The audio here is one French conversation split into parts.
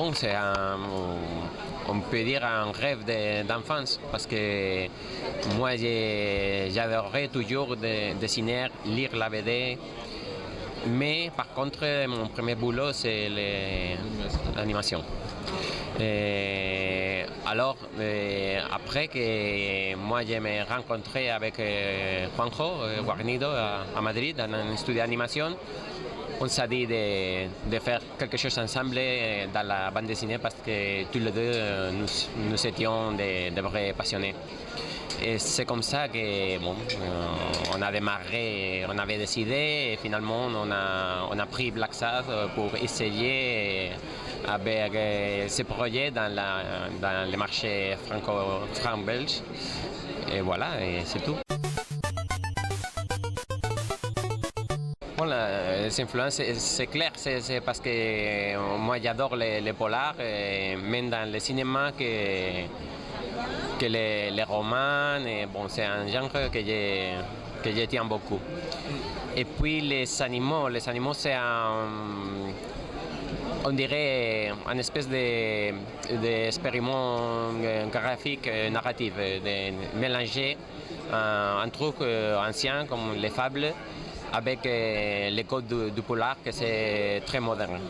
bon, on peut dire un rêve d'enfance parce que moi j'adorais toujours dessiner, lire la BD. Mais par contre, mon premier boulot, c'est l'animation. Alors, après que moi je me rencontré avec Juanjo Guarnido à Madrid, dans un studio d'animation, on s'est dit de faire quelque chose ensemble dans la bande dessinée parce que tous les deux, nous étions de vrais passionnés. Et c'est comme ça que bon, on a démarré, on avait décidé et finalement on a pris Black Sad pour essayer avec ce projet dans le marché franco-belge. Et voilà, et c'est tout. Bon, les influences, c'est clair, c'est parce que moi j'adore les polars, même dans le cinéma que les romans, et bon, c'est un genre que je tiens beaucoup. Et puis les animaux c'est on dirait une espèce d'expériment graphique narratif, de mélanger un truc ancien comme les fables avec les codes du polar, que c'est très moderne.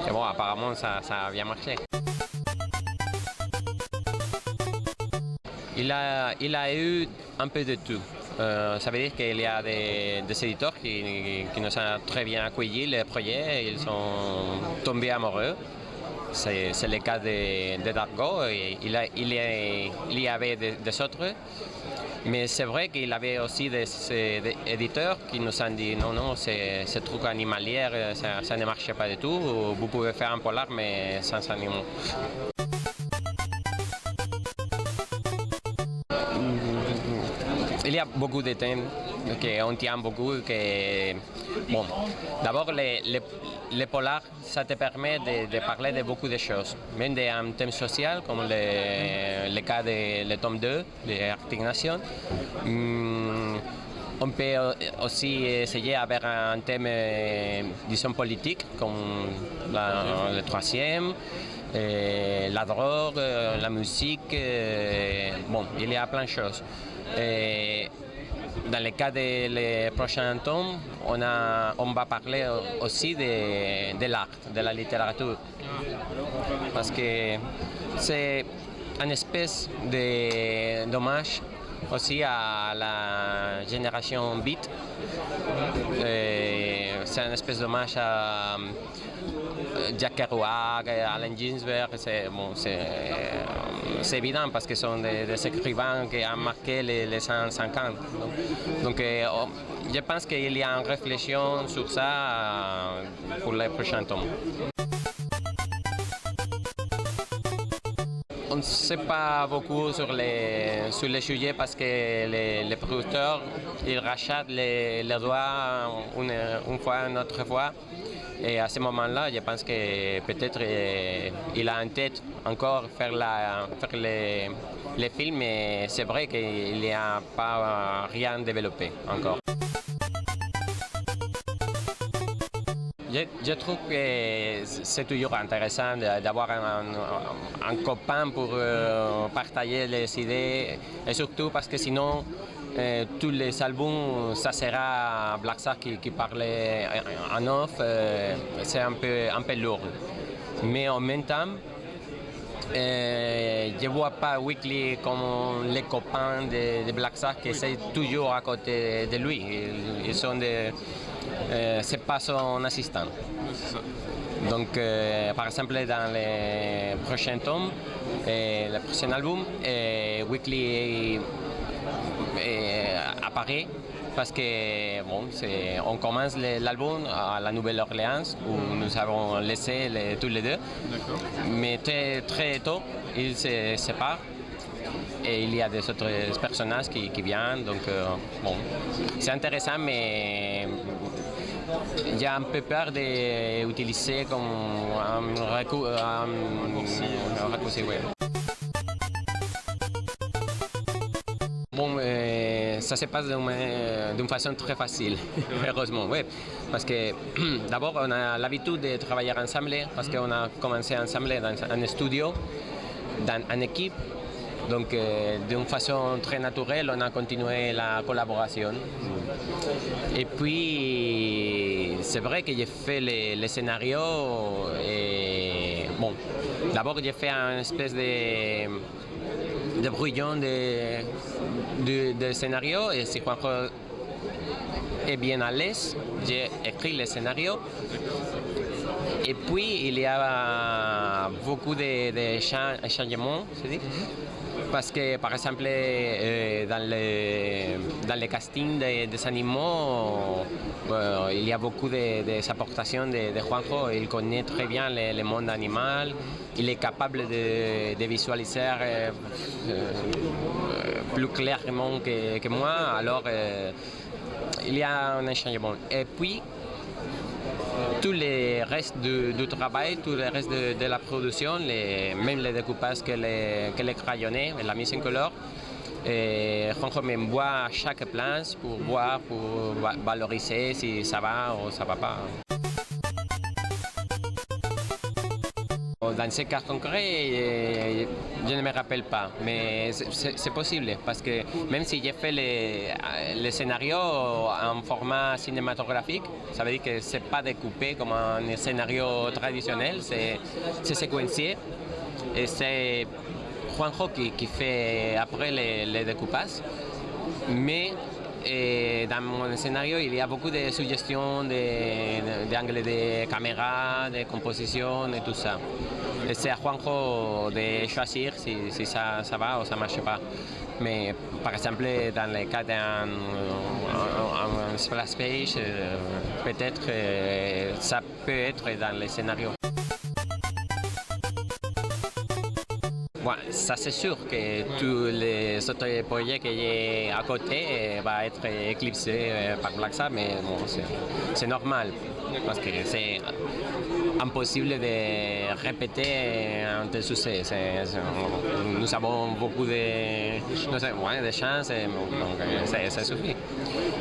Et bon, apparemment ça a bien marché. Il a eu un peu de tout. Ça veut dire qu'il y a des éditeurs qui nous ont très bien accueilli le projet, ils sont tombés amoureux. C'est le cas de Dargo, il y avait des autres. Mais c'est vrai qu'il y avait aussi des éditeurs qui nous ont dit non, ce truc animalier, ça ne marche pas du tout, vous pouvez faire un polar mais sans animaux. Il y a beaucoup de thèmes qu'on tient beaucoup. Bon, d'abord, les polars, ça te permet de parler de beaucoup de choses, même d'un thème social, comme le cas de tome 2 de Arctic Nation. On peut aussi essayer avec un thème, disons, politique, comme le troisième. La drogue, la musique, bon, il y a plein de choses. Et dans le cas des prochains tomes, on va parler aussi de l'art, de la littérature. Parce que c'est une espèce d'hommage aussi à la génération beat. C'est une espèce d'hommage à Jack Kerouac, Allen Ginsberg. C'est évident parce que ce sont des écrivains qui ont marqué les années 50. Donc je pense qu'il y a une réflexion sur ça pour les prochains tomes. On ne sait pas beaucoup sur les sujets parce que les producteurs ils rachètent les droits une fois, une autre fois. Et à ce moment-là, je pense que peut-être il a en tête encore faire les films, mais c'est vrai qu'il n'y a pas rien développé encore. Je trouve que c'est toujours intéressant d'avoir un copain pour partager les idées, et surtout parce que sinon, tous les albums, ça sera Black Sad qui parlait en off, c'est un peu lourd. Mais en même temps, je ne vois pas Weekly comme les copains de Black Sad qui sont toujours à côté de lui. Ils sont c'est pas son assistant. Donc, par exemple, dans les prochains tomes, le prochain album, Weekly apparaît parce que bon, on commence l'album à la Nouvelle-Orléans où nous avons laissé tous les deux. Mais très tôt, ils se séparent. Et il y a des autres personnages qui viennent, donc bon, c'est intéressant, mais j'ai un peu peur d'utiliser comme un raccourci. Ouais. Bon, ça se passe d'une façon très facile, heureusement. Oui. Parce que d'abord, on a l'habitude de travailler ensemble, parce qu'on a commencé ensemble dans un studio, en équipe. Donc, d'une façon très naturelle, on a continué la collaboration. Et puis, c'est vrai que j'ai fait les scénarios. Et, bon, d'abord, j'ai fait une espèce de brouillon de scénario. Et si Juanjo est bien à l'aise, j'ai écrit le scénario. Et puis, il y a beaucoup de changements, c'est-à-dire. Parce que, par exemple, dans le casting des animaux, il y a beaucoup d'apportations de Juanjo. Il connaît très bien le monde animal. Il est capable de visualiser plus clairement que moi. Alors, il y a un changement. Et puis, tout le reste du travail, tout le reste de la production, même les découpages que les crayonnés, la mise en couleur, Juanjo m'envoie à chaque plan pour voir, pour valoriser si ça va ou ça ne va pas. Dans ce cas concret, je ne me rappelle pas, mais c'est possible parce que même si j'ai fait le scénario en format cinématographique, ça veut dire que ce n'est pas découpé comme un scénario traditionnel, c'est séquencié et c'est Juanjo qui fait après les découpages. Mais dans mon scénario, il y a beaucoup de suggestions d'angles de caméra, de composition et tout ça. Et c'est à Juanjo de choisir si ça va ou ça ne marche pas. Mais par exemple, dans le cas d'un splash page, peut-être ça peut être dans le scénario. Bon, ça c'est sûr que tous les autres projets que j'ai à côté vont être éclipsés par Black Sabbath, mais bon, c'est normal parce que c'est impossible de répéter un tel succès. Nous avons beaucoup de chances, donc ça suffit.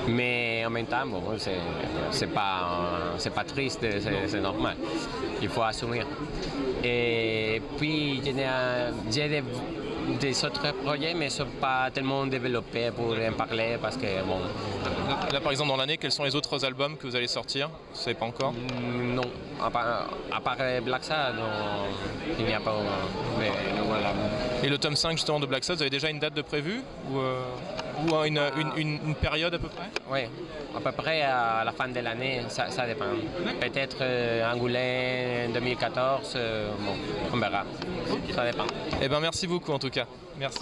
Mais en même temps, bon, c'est pas triste, c'est normal. Il faut assumer. Et puis, j'ai des autres projets, mais ils ne sont pas tellement développés pour en parler parce que, bon... Là, par exemple, dans l'année, quels sont les autres albums que vous allez sortir? Vous ne savez pas encore? Non, à part Black Sabbath, il n'y a pas... Mais voilà. Et le tome 5 justement de Black Sabbath, vous avez déjà une date de prévue ou une période à peu près? Oui, à peu près à la fin de l'année, ça dépend. Peut-être Angoulême 2014, bon, on verra. Ça dépend. Eh bien, merci beaucoup en tout cas. Merci.